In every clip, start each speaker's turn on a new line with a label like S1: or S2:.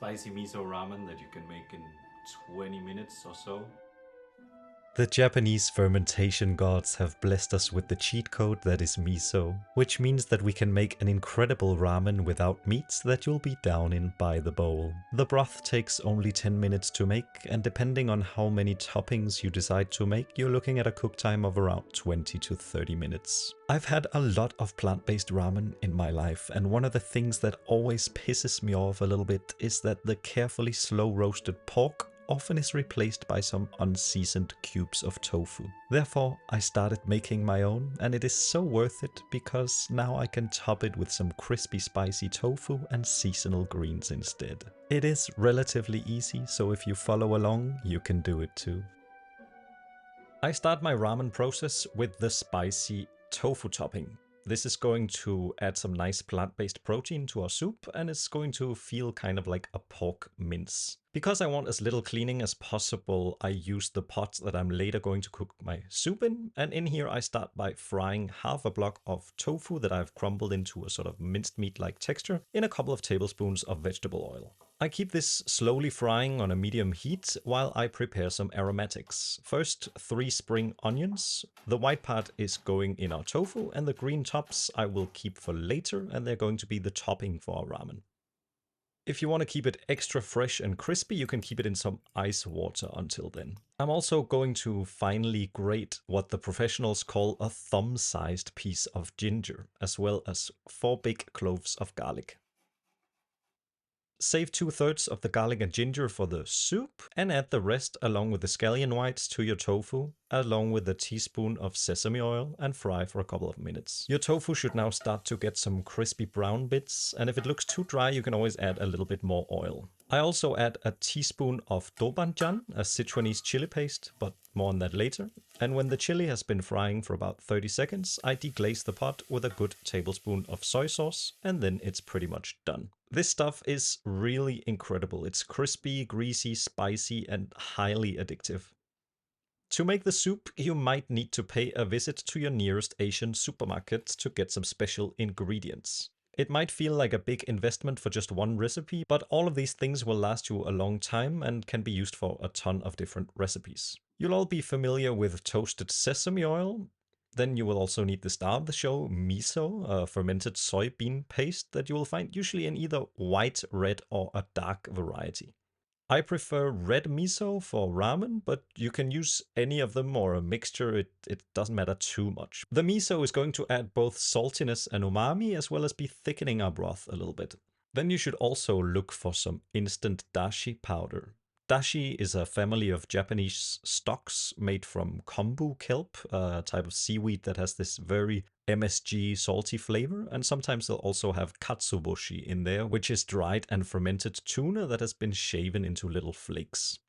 S1: spicy miso ramen that you can make in 20 minutes or so.
S2: The Japanese fermentation gods have blessed us with the cheat code that is miso, which means that we can make an incredible ramen without meats that you'll be down in by the bowl. The broth takes only 10 minutes to make, and depending on how many toppings you decide to make, you're looking at a cook time of around 20 to 30 minutes. I've had a lot of plant-based ramen in my life, and one of the things that always pisses me off a little bit is that the carefully slow roasted pork often is replaced by some unseasoned cubes of tofu. Therefore, I started making my own, and it is so worth it because now I can top it with some crispy spicy tofu and seasonal greens instead. It is relatively easy, so if you follow along, you can do it too. I start my ramen process with the spicy tofu topping. This is going to add some nice plant-based protein to our soup, and it's going to feel kind of like a pork mince. Because I want as little cleaning as possible, I use the pot that I'm later going to cook my soup in, and in here I start by frying half a block of tofu that I've crumbled into a sort of minced meat-like texture in a couple of tablespoons of vegetable oil. I keep this slowly frying on a medium heat while I prepare some aromatics. First, 3 spring onions. The white part is going in our tofu, and the green tops I will keep for later, and they're going to be the topping for our ramen. If you want to keep it extra fresh and crispy, you can keep it in some ice water until then. I'm also going to finely grate what the professionals call a thumb-sized piece of ginger, as well as 4 big cloves of garlic. Save 2/3 of the garlic and ginger for the soup, and add the rest along with the scallion whites to your tofu, along with a teaspoon of sesame oil, and fry for a couple of minutes. Your tofu should now start to get some crispy brown bits, and if it looks too dry, you can always add a little bit more oil. I also add a teaspoon of Toban djan, a Sichuanese chili paste, but more on that later. And when the chili has been frying for about 30 seconds, I deglaze the pot with a good tablespoon of soy sauce, and then it's pretty much done. This stuff is really incredible. It's crispy, greasy, spicy, and highly addictive. To make the soup, you might need to pay a visit to your nearest Asian supermarket to get some special ingredients. It might feel like a big investment for just one recipe, but all of these things will last you a long time and can be used for a ton of different recipes. You'll all be familiar with toasted sesame oil. Then you will also need the star of the show, miso, a fermented soybean paste that you will find usually in either white, red, or a dark variety. I prefer red miso for ramen, but you can use any of them or a mixture, it doesn't matter too much. The miso is going to add both saltiness and umami, as well as be thickening our broth a little bit. Then you should also look for some instant dashi powder. Dashi is a family of Japanese stocks made from kombu kelp, a type of seaweed that has this very MSG salty flavor, and sometimes they'll also have katsuboshi in there, which is dried and fermented tuna that has been shaven into little flakes.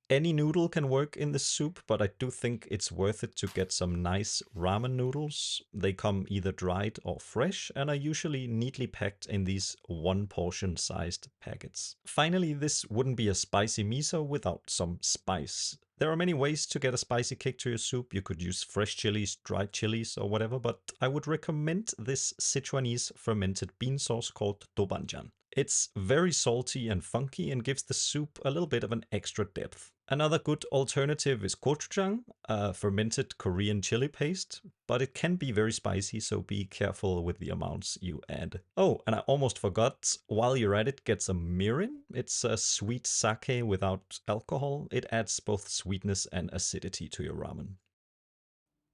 S2: Any noodle can work in this soup, but I do think it's worth it to get some nice ramen noodles. They come either dried or fresh and are usually neatly packed in these 1 portion sized packets. Finally, this wouldn't be a spicy miso without some spice. There are many ways to get a spicy kick to your soup. You could use fresh chilies, dried chilies, or whatever, but I would recommend this Sichuanese fermented bean sauce called Toban djan. It's very salty and funky and gives the soup a little bit of an extra depth. Another good alternative is gochujang, a fermented Korean chili paste, but it can be very spicy, so be careful with the amounts you add. Oh, and I almost forgot, while you're at it, get some mirin. It's a sweet sake without alcohol. It adds both sweetness and acidity to your ramen.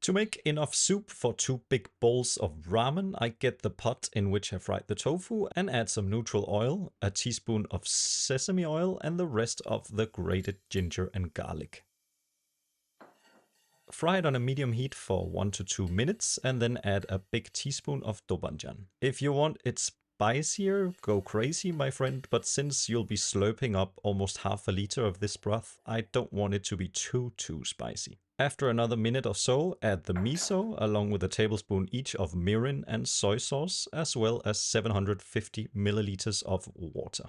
S2: To make enough soup for 2 big bowls of ramen, I get the pot in which I fried the tofu and add some neutral oil, a teaspoon of sesame oil, and the rest of the grated ginger and garlic. Fry it on a medium heat for 1 to 2 minutes and then add a big teaspoon of Toban djan. If you want it spicier, go crazy, my friend, but since you'll be slurping up almost half a liter of this broth, I don't want it to be too spicy. After another minute or so, add the miso along with a tablespoon each of mirin and soy sauce, as well as 750 milliliters of water.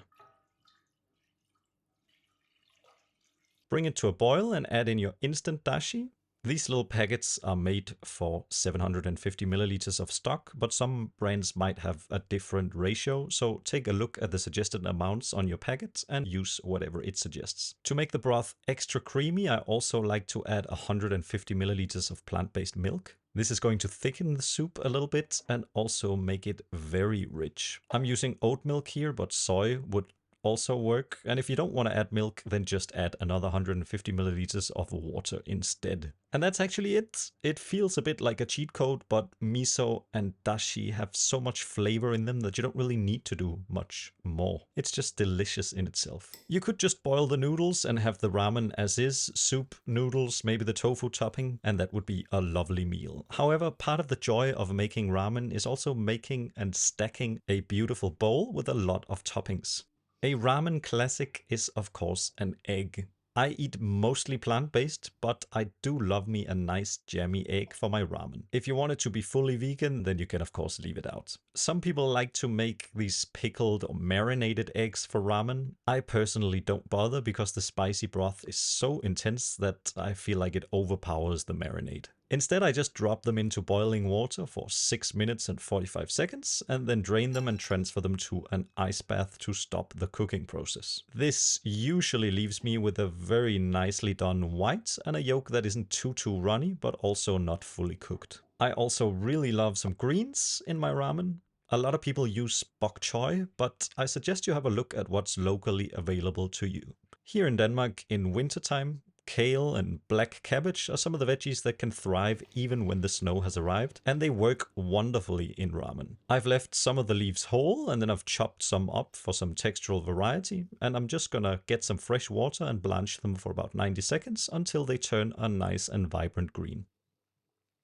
S2: Bring it to a boil and add in your instant dashi. These little packets are made for 750 milliliters of stock, but some brands might have a different ratio, so take a look at the suggested amounts on your packet and use whatever it suggests. To make the broth extra creamy, I also like to add 150 milliliters of plant-based milk. This is going to thicken the soup a little bit and also make it very rich. I'm using oat milk here, but soy would also work. And if you don't want to add milk, then just add another 150 milliliters of water instead. And that's actually it. It feels a bit like a cheat code, but miso and dashi have so much flavor in them that you don't really need to do much more. It's just delicious in itself. You could just boil the noodles and have the ramen as is, soup, noodles, maybe the tofu topping, and that would be a lovely meal. However, part of the joy of making ramen is also making and stacking a beautiful bowl with a lot of toppings. A ramen classic is, of course, an egg. I eat mostly plant-based, but I do love me a nice jammy egg for my ramen. If you want it to be fully vegan, then you can of course leave it out. Some people like to make these pickled or marinated eggs for ramen. I personally don't bother because the spicy broth is so intense that I feel like it overpowers the marinade. Instead, I just drop them into boiling water for 6 minutes and 45 seconds, and then drain them and transfer them to an ice bath to stop the cooking process. This usually leaves me with a very nicely done white and a yolk that isn't too runny, but also not fully cooked. I also really love some greens in my ramen. A lot of people use bok choy, but I suggest you have a look at what's locally available to you. Here in Denmark, in wintertime, kale and black cabbage are some of the veggies that can thrive even when the snow has arrived, and they work wonderfully in ramen. I've left some of the leaves whole, and then I've chopped some up for some textural variety, and I'm just gonna get some fresh water and blanch them for about 90 seconds until they turn a nice and vibrant green.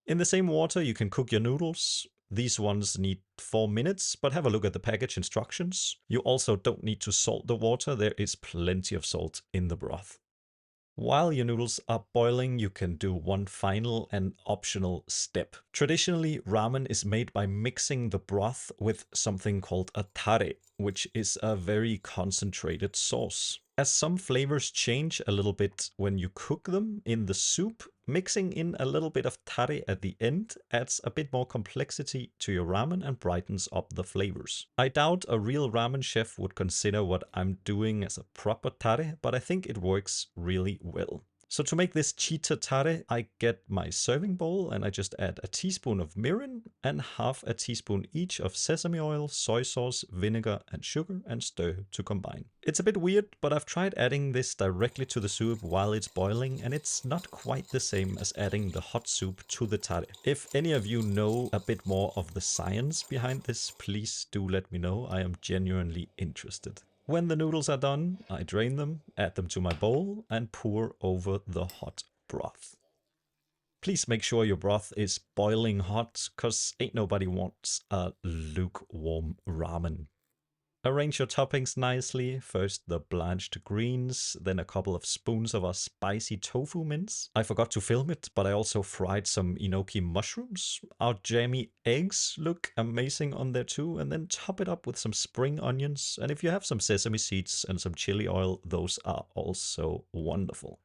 S2: In the same water, you can cook your noodles. These ones need 4 minutes, but have a look at the package instructions. You also don't need to salt the water, there is plenty of salt in the broth. While your noodles are boiling, you can do one final and optional step. Traditionally, ramen is made by mixing the broth with something called a tare, which is a very concentrated sauce. As some flavors change a little bit when you cook them in the soup, mixing in a little bit of tare at the end adds a bit more complexity to your ramen and brightens up the flavors. I doubt a real ramen chef would consider what I'm doing as a proper tare, but I think it works really well. So to make this cheetah tare, I get my serving bowl and I just add a teaspoon of mirin and half a teaspoon each of sesame oil, soy sauce, vinegar and sugar, and stir to combine. It's a bit weird, but I've tried adding this directly to the soup while it's boiling, and it's not quite the same as adding the hot soup to the tare. If any of you know a bit more of the science behind this, please do let me know. I am genuinely interested. When the noodles are done, I drain them, add them to my bowl, and pour over the hot broth. Please make sure your broth is boiling hot, cause ain't nobody wants a lukewarm ramen. Arrange your toppings nicely. First the blanched greens, then a couple of spoons of our spicy tofu mince. I forgot to film it, but I also fried some enoki mushrooms. Our jammy eggs look amazing on there too, and then top it up with some spring onions. And if you have some sesame seeds and some chili oil, those are also wonderful.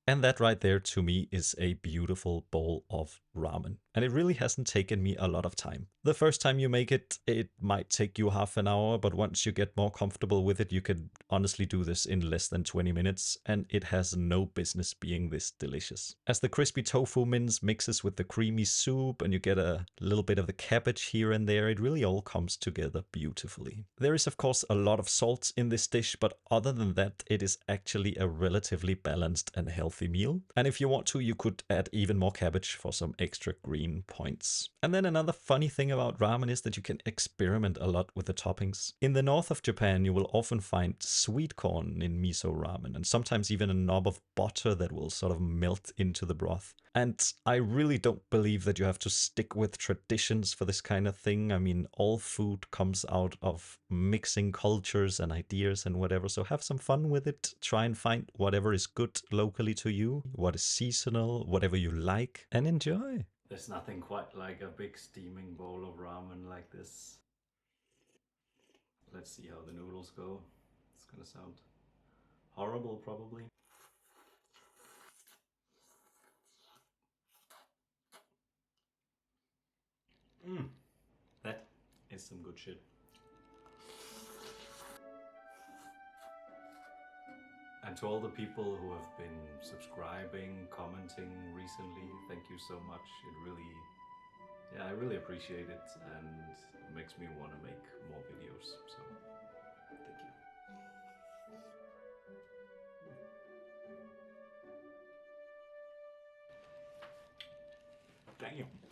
S2: And that right there to me is a beautiful bowl of ramen. And it really hasn't taken me a lot of time. The first time you make it, it might take you half an hour, but once you get more comfortable with it, you can honestly do this in less than 20 minutes, and it has no business being this delicious. As the crispy tofu mince mixes with the creamy soup and you get a little bit of the cabbage here and there, it really all comes together beautifully. There is of course a lot of salt in this dish, but other than that, it is actually a relatively balanced and healthy meal. And if you want to, you could add even more cabbage for some extra green points. And then another funny thing about ramen is that you can experiment a lot with the toppings. In the north of Japan, you will often find sweet corn in miso ramen, and sometimes even a knob of butter that will sort of melt into the broth. And I really don't believe that you have to stick with traditions for this kind of thing. I mean, all food comes out of mixing cultures and ideas and whatever, so have some fun with it. Try and find whatever is good locally to you, what is seasonal, whatever you like, and enjoy.
S1: There's nothing quite like a big steaming bowl of ramen like this. Let's see how the noodles go. It's gonna sound horrible probably. It's some good shit. And to all the people who have been subscribing, commenting recently, thank you so much. It really, I really appreciate it, and it makes me want to make more videos. So, thank you. Damn.